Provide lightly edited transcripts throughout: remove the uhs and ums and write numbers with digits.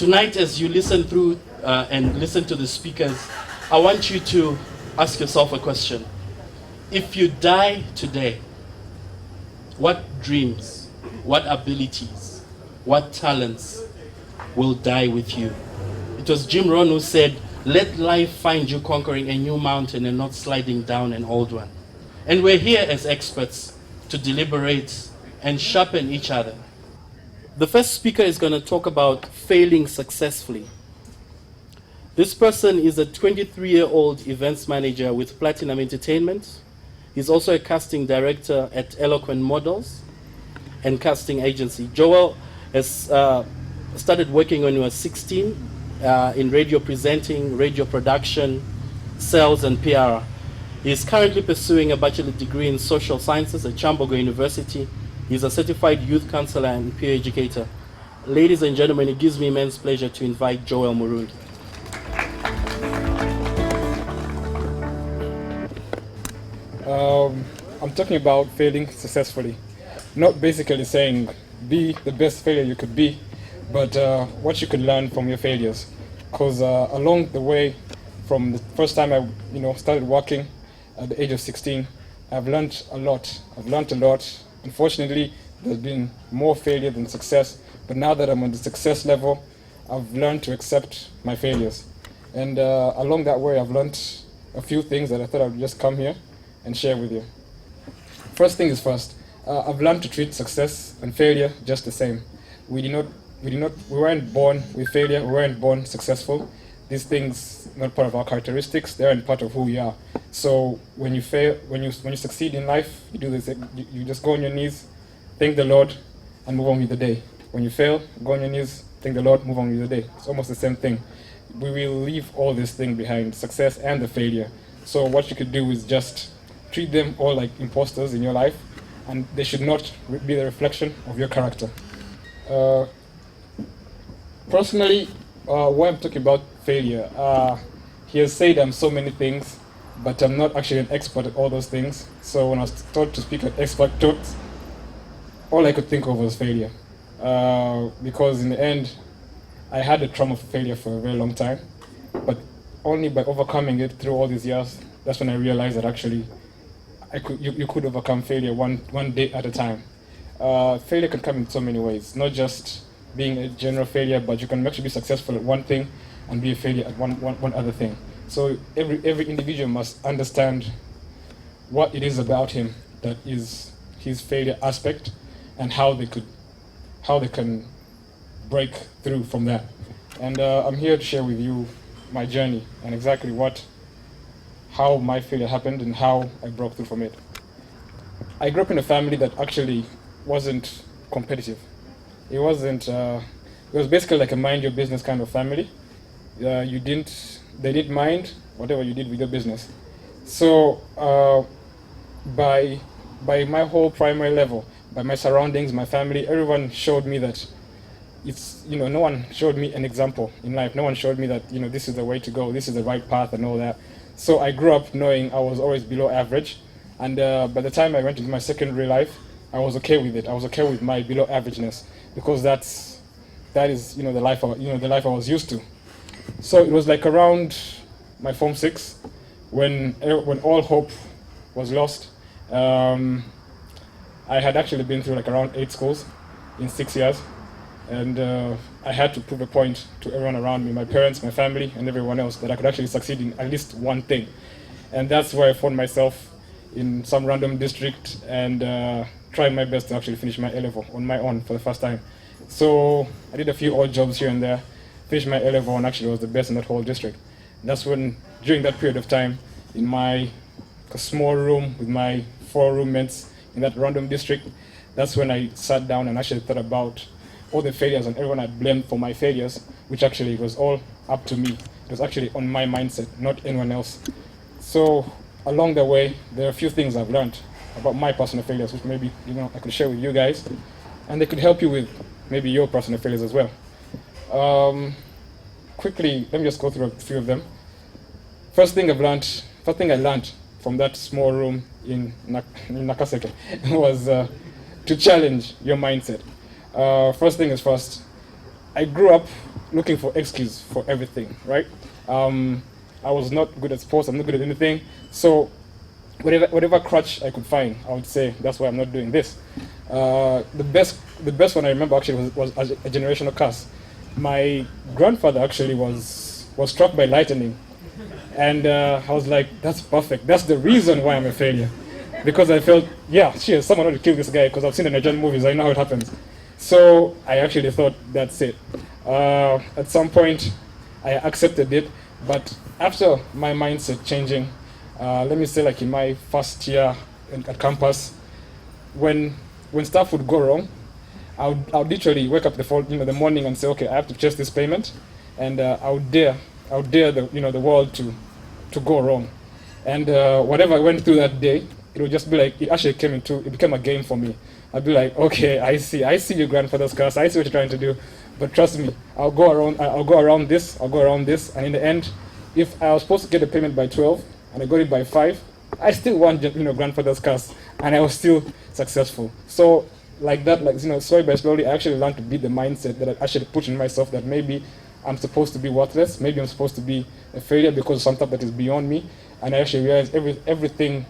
Tonight, as you listen through and listen to the speakers, I want you to ask yourself a question. If you die today, what dreams, what abilities, what talents will die with you? It was Jim Rohn who said, "Let life find you conquering a new mountain and not sliding down an old one." And we're here as experts to deliberate and sharpen each other. The first speaker is going to talk about failing successfully. This person is a 23-year-old events manager with Platinum Entertainment. He's also a casting director at Eloquent Models and casting agency. Joel has started working when he was 16 in radio presenting, radio production, sales, and PR. He is currently pursuing a bachelor degree in social sciences at Chambogo University. He's a certified youth counselor and peer educator. Ladies and gentlemen, it gives me immense pleasure to invite Joel Murungi. I'm talking about failing successfully. Not basically saying be the best failure you could be, but what you could learn from your failures. Because along the way, from the first time I started working at the age of 16, I've learned a lot. Unfortunately, there's been more failure than success, but now that I'm on the success level, I've learned to accept my failures. And along that way, I've learned a few things that I thought I would just come here and share with you. First thing is first, I've learned to treat success and failure just the same. We weren't born with failure, we weren't born successful. These things are not part of our characteristics, they aren't part of who we are. So when you fail, when you succeed in life, you do this, you just go on your knees, thank the Lord, and move on with the day. When you fail, go on your knees, thank the Lord, move on with the day. It's almost the same thing. We will leave all this thing behind, success and the failure. So what you could do is just treat them all like imposters in your life, and they should not be the reflection of your character. Personally, when I'm talking about failure, he has said I'm so many things, but I'm not actually an expert at all those things. So when I was taught to speak at expert talks, all I could think of was failure. Because in the end, I had a trauma of failure for a very long time, but only by overcoming it through all these years, that's when I realized that actually you could overcome failure one day at a time. Failure can come in so many ways, not just being a general failure, but you can actually be successful at one thing and be a failure at one other thing. So every individual must understand what it is about him that is his failure aspect, and how they can break through from that. And I'm here to share with you my journey and exactly how my failure happened and how I broke through from it. I grew up in a family that actually wasn't competitive. It was basically like a mind your business kind of family. They didn't mind whatever you did with your business. So by my whole primary level, by my surroundings, my family, everyone showed me that no one showed me an example in life. No one showed me that, this is the way to go, this is the right path and all that. So I grew up knowing I was always below average. And by the time I went into my secondary life, I was okay with it. I was okay with my below averageness, because that is the life I was used to. So it was like around my Form 6 when all hope was lost. I had actually been through like around 8 schools in 6 years, and I had to prove a point to everyone around me, my parents, my family, and everyone else, that I could actually succeed in at least one thing. And that's where I found myself in some random district and trying my best to actually finish my A-level on my own for the first time. So I did a few odd jobs here and there, finished my A-level, and actually was the best in that whole district. That's when, during that period of time, in my small room with my 4 roommates in that random district, that's when I sat down and actually thought about all the failures and everyone I blamed for my failures, which actually was all up to me. It was actually on my mindset, not anyone else. So along the way, there are a few things I've learned about my personal failures, which maybe I could share with you guys, and they could help you with maybe your personal failures as well. Quickly, let me just go through a few of them. First thing I learned from that small room in Nakaseke was to challenge your mindset. First thing is first, I grew up looking for excuse for everything, right? I was not good at sports. I'm not good at anything. So whatever crutch I could find, I would say that's why I'm not doing this. The best one I remember actually was a generational curse. My grandfather actually was struck by lightning, and I was like, that's perfect. That's the reason why I'm a failure, because I felt, yeah, shit, someone ought to kill this guy because I've seen the Nigerian movies. I know how it happens. So I actually thought that's it. At some point, I accepted it, but after my mindset changing, let me say like in my first year at campus, when stuff would go wrong, I would literally wake up the morning and say, okay, I have to chase this payment, and I would dare the world to go wrong, and whatever I went through that day, it would just be like it became a game for me. I'd be like, okay, I see your grandfather's curse, I see what you're trying to do, but trust me, I'll go around this, and in the end, if I was supposed to get the payment by 12 and I got it by 5, I still won, grandfather's curse, and I was still successful. So like that, slowly by slowly, I actually learned to beat the mindset that I actually put in myself, that maybe I'm supposed to be worthless, maybe I'm supposed to be a failure because of something that is beyond me, and I actually realized everything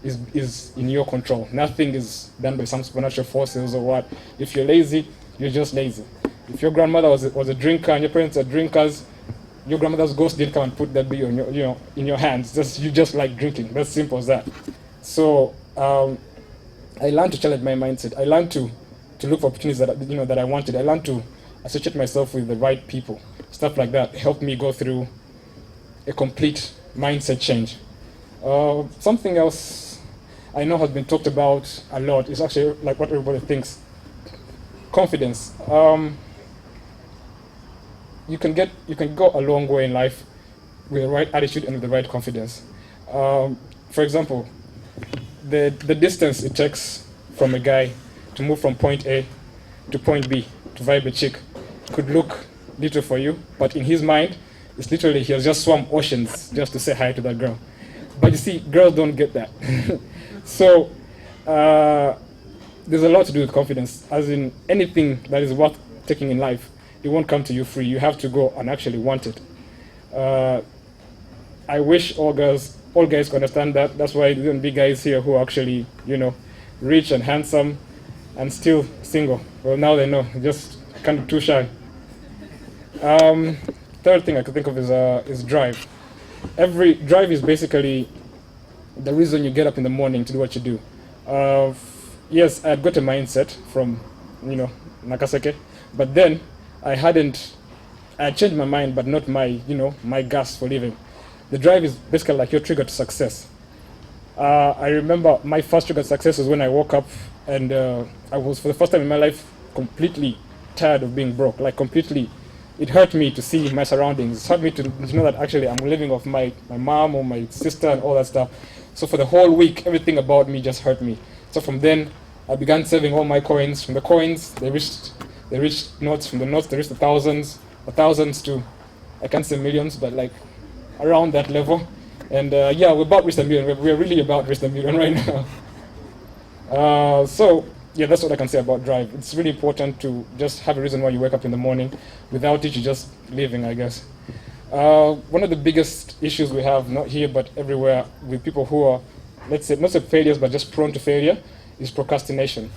is in your control. Nothing is done by some supernatural forces or what. If you're lazy, you're just lazy. If your grandmother was a drinker and your parents are drinkers, your grandmother's ghost didn't come and put that bill in your hands. You just like drinking. That's simple as that. So I learned to challenge my mindset. I learned to look for opportunities that I wanted. I learned to associate myself with the right people. Stuff like that helped me go through a complete mindset change. Something else I know has been talked about a lot is actually like what everybody thinks. Confidence. You can go a long way in life with the right attitude and with the right confidence. For example, the distance it takes from a guy to move from point A to point B to vibe a chick could look little for you, but in his mind, it's literally he has just swum oceans just to say hi to that girl. But you see, girls don't get that. So there's a lot to do with confidence, as in anything that is worth taking in life, it won't come to you free. You have to go and actually want it. I wish all guys could understand that. That's why there's big guys here who are actually, rich and handsome and still single. Well, now they know, just kind of too shy. Third thing I could think of is drive. Drive is basically the reason you get up in the morning to do what you do. Yes, I had got a mindset from, Nakaseke, but then I had changed my mind, but not my, my gas for living. The drive is basically like your trigger to success. I remember my first trigger to success was when I woke up and I was, for the first time in my life, completely tired of being broke, like completely. It hurt me to see my surroundings. It hurt me to know that actually I'm living off my mom or my sister and all that stuff. So for the whole week, everything about me just hurt me. So from then, I began saving all my coins. From the coins, they reached notes. From the notes, they reached the thousands to, I can't say millions, but like around that level. And yeah, we're about reached a million. We're really about reached a million right now. So yeah, that's what I can say about drive. It's really important to just have a reason why you wake up in the morning. Without it, you're just living, I guess. One of the biggest issues we have, not here but everywhere, with people who are, let's say, not say failures, but just prone to failure, is procrastination.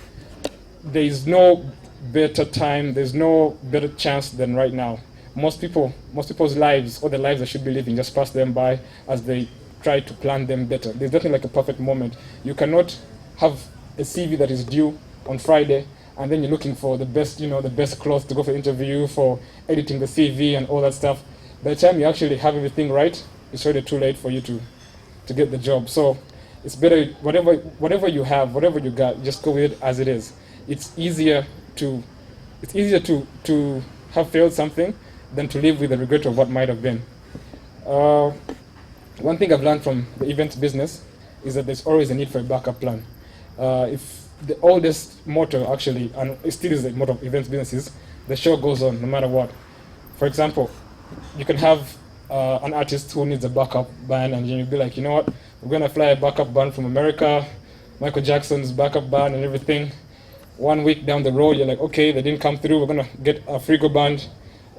There is no better time, there's no better chance than right now. Most people's lives, or the lives they should be living, just pass them by as they try to plan them better. There's nothing like a perfect moment. You cannot have a CV that is due on Friday, and then you're looking for the best, the best clothes to go for the interview, for editing the CV and all that stuff. By the time you actually have everything right, it's already too late for you to get the job. So it's better, whatever you have, whatever you got, just go with it as it is. It's easier to have failed something than to live with the regret of what might have been. One thing I've learned from the events business is that there's always a need for a backup plan. If the oldest motto, actually, and it still is the motto of events businesses, the show goes on no matter what. For example, you can have an artist who needs a backup band, and you'll be like, you know what, we're going to fly a backup band from America, Michael Jackson's backup band and everything. 1 week down the road, you're like, okay, they didn't come through, we're going to get a Frigo band.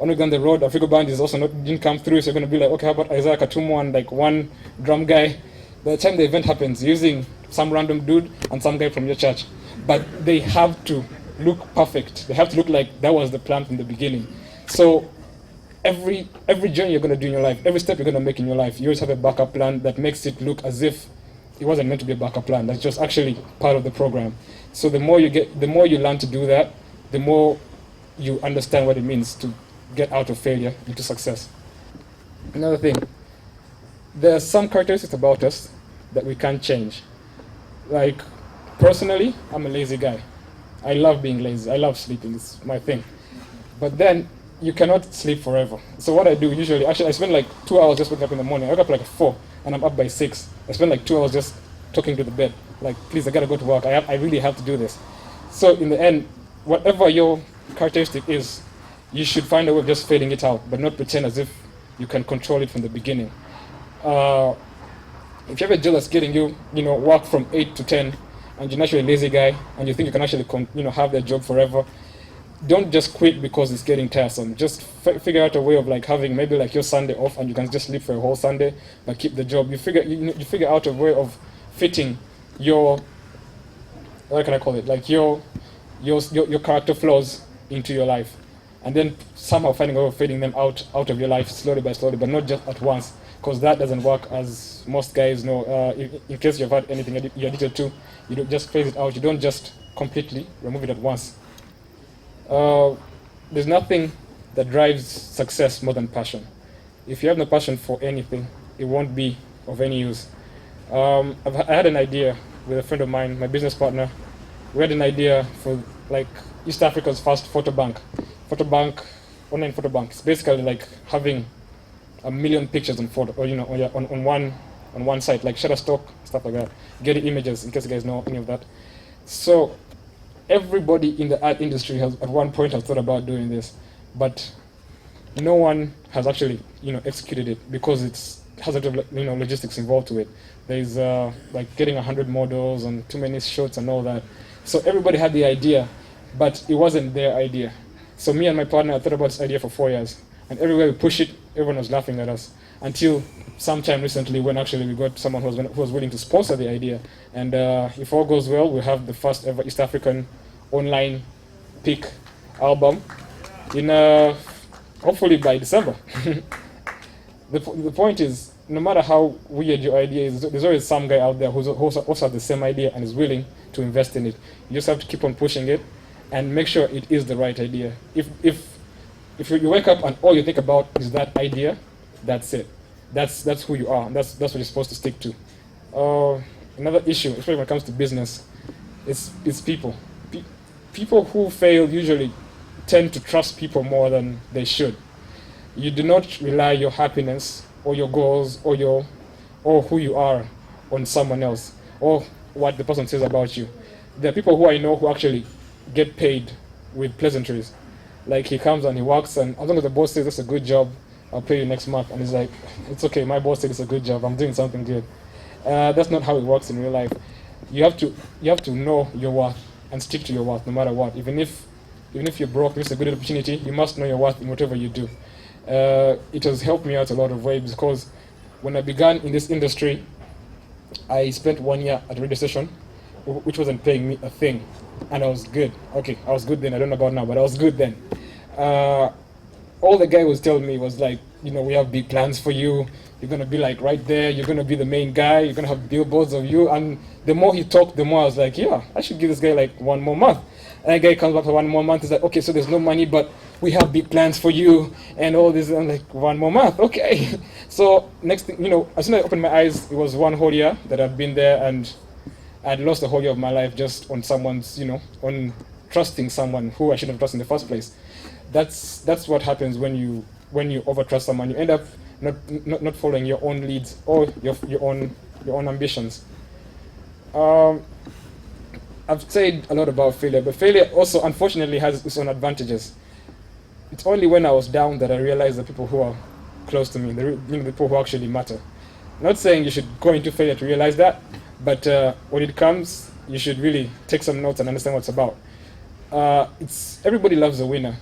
when we go on the road, Africa band is also didn't come through, so you're going to be like, okay, how about Isaiah Katumo and like one drum guy? By the time the event happens, using some random dude and some guy from your church. But they have to look perfect. They have to look like that was the plan from the beginning. So every journey you're going to do in your life, every step you're going to make in your life, you always have a backup plan that makes it look as if it wasn't meant to be a backup plan. That's just actually part of the program. So the more you learn to do that, the more you understand what it means to get out of failure into success. Another thing, there are some characteristics about us that we can't change. Like, personally, I'm a lazy guy. I love being lazy. I love sleeping. It's my thing. But then you cannot sleep forever. So what I do usually, actually, I spend like 2 hours just waking up in the morning. I wake up like at 4 and I'm up by 6. I spend like 2 hours just talking to the bed. Like, please, I gotta go to work. I really have to do this. So in the end, whatever your characteristic is, you should find a way of just fading it out, but not pretend as if you can control it from the beginning. If you have a job that's getting you, work from 8 to 10, and you're naturally a lazy guy, and you think you can actually, have that job forever, don't just quit because it's getting tiresome. Just figure out a way of like having maybe like your Sunday off, and you can just sleep for a whole Sunday, but keep the job. You figure out a way of fitting your, what can I call it? Like your character flaws into your life, and then somehow finding a way of fading them out of your life slowly by slowly, but not just at once, because that doesn't work, as most guys know. In case you've had anything you're addicted to, you don't just phase it out. You don't just completely remove it at once. There's nothing that drives success more than passion. If you have no passion for anything, it won't be of any use. I had an idea with a friend of mine, my business partner. We had an idea for like East Africa's first photo bank, online photo bank. It's basically like having 1 million pictures on photo, or on one site, like Shutterstock, stuff like that. Getting images, in case you guys know any of that. So everybody in the art industry has at one point has thought about doing this, but no one has actually executed it because it has a lot of logistics involved to it. There's like getting 100 models and too many shots and all that. So everybody had the idea, but it wasn't their idea. So me and my partner thought about this idea for 4 years, and everywhere we push it, everyone was laughing at us, until sometime recently when actually we got someone who was willing to sponsor the idea. And if all goes well, we'll have the first ever East African online peak album in hopefully by December. The point is, no matter how weird your idea is, there's always some guy out there who also has the same idea and is willing to invest in it. You just have to keep on pushing it and make sure it is the right idea. If you wake up and all you think about is that idea, that's it. That's who you are. That's what you're supposed to stick to. Another issue, especially when it comes to business, is people. People who fail usually tend to trust people more than they should. You do not rely your happiness or your goals or who you are on someone else or what the person says about you. There are people who I know who actually get paid with pleasantries. Like, he comes and he works, and as long as the boss says that's a good job, I'll pay you next month. And he's like, it's okay, my boss said it's a good job, I'm doing something good. That's not how it works in real life. You have to know your worth and stick to your worth no matter what. Even if you're broke, if it's a good opportunity, you must know your worth in whatever you do. It has helped me out a lot of ways, because when I began in this industry, I spent 1 year at a radio station which wasn't paying me a thing, and I was good. Okay, I was good then, I don't know about now, but I was good then. All the guy was telling me was like, we have big plans for you, you're going to be like right there, you're going to be the main guy, you're going to have billboards of you. And the more he talked, the more I was like, yeah, I should give this guy like 1 more month. And the guy comes back for 1 more month, he's like, okay, so there's no money, but we have big plans for you and all this. And I'm like, 1 more month, okay. So next thing, as soon as I opened my eyes, it was 1 whole year that I'd been there, and I'd lost a whole year of my life just on someone's, on trusting someone who I shouldn't have trusted in the first place. That's what happens when you overtrust someone. You end up not following your own leads or your own ambitions. I've said a lot about failure, but failure also unfortunately has its own advantages. It's only when I was down that I realized the people who are close to me, the people who actually matter. I'm not saying you should go into failure to realize that, but when it comes, you should really take some notes and understand what it's about. Everybody loves a winner,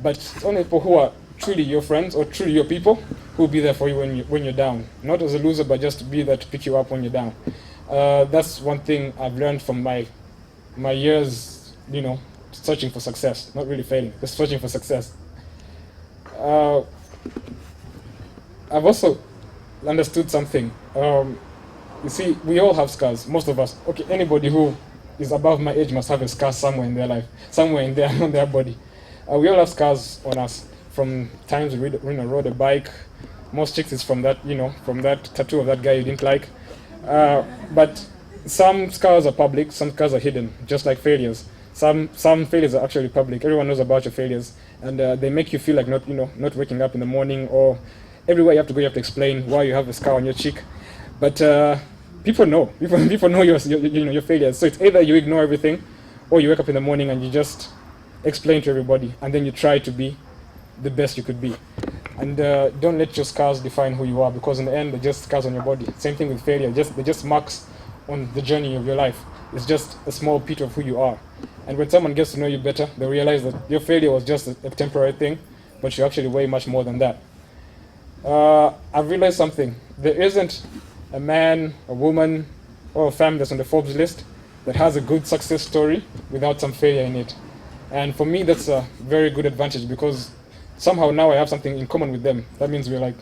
but it's only people who are truly your friends or truly your people who will be there for you when you're down. Not as a loser, but just to be there to pick you up when you're down. That's one thing I've learned from my years, searching for success. Not really failing, just searching for success. I've also understood something. You see, we all have scars, most of us. Okay, anybody who is above my age must have a scar somewhere in their life, somewhere in their on their body. We all have scars on us from times we rode a bike. Most chicks is from that, from that tattoo of that guy you didn't like. But some scars are public, some scars are hidden, just like failures. Some failures are actually public. Everyone knows about your failures, and they make you feel like not waking up in the morning, or everywhere you have to go, you have to explain why you have a scar on your cheek. But people know. People know your failures. So it's either you ignore everything, or you wake up in the morning and you just explain to everybody, and then you try to be the best you could be. And don't let your scars define who you are, because in the end, they're just scars on your body. Same thing with failure. They're just marks on the journey of your life. It's just a small bit of who you are. And when someone gets to know you better, they realize that your failure was just a temporary thing, but you're actually way much more than that. I've realized something. There isn't a man, a woman, or a family that's on the Forbes list that has a good success story without some failure in it. And for me, that's a very good advantage, because somehow now I have something in common with them. That means we're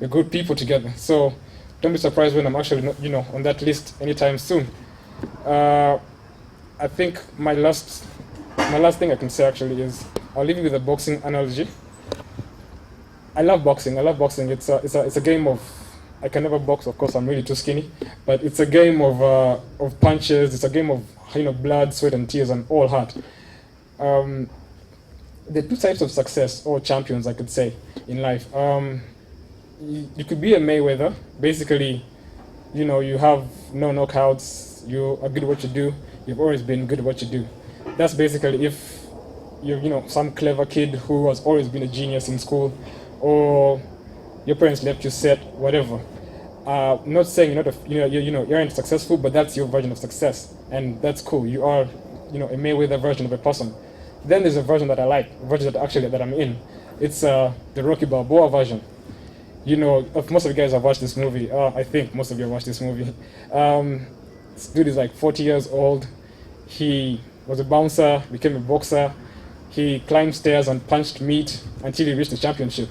good people together. So don't be surprised when I'm actually not, on that list anytime soon. I think my last thing I can say actually is, I'll leave you with a boxing analogy. I love boxing. It's a game of, I can never box, of course I'm really too skinny, but it's a game of punches. It's a game of blood, sweat and tears and all heart. The two types of success, or champions I could say, in life. You could be a Mayweather. Basically, you have no knockouts, you are good at what you do, you've always been good at what you do. That's basically if you're some clever kid who has always been a genius in school, or your parents left you set, whatever. Not saying you aren't successful, but that's your version of success, and that's cool. You are, a Mayweather version of a person. Then there's a version that I like, a version that I'm in. It's the Rocky Balboa version. If most of you guys have watched this movie, I think most of you have watched this movie. This dude is like 40 years old. He was a bouncer, became a boxer. He climbed stairs and punched meat until he reached the championship.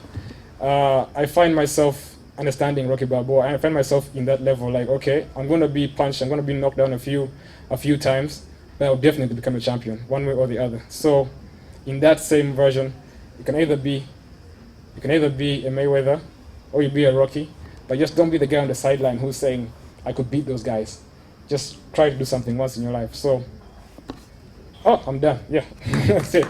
I find myself understanding Rocky Balboa, and I find myself in that level. Like, okay, I'm going to be punched, I'm going to be knocked down a few times, but I'll definitely become a champion, one way or the other. So, in that same version, you can either be a Mayweather, or you be a Rocky, but just don't be the guy on the sideline who's saying, I could beat those guys. Just try to do something once in your life. So, I'm done. Yeah, that's it.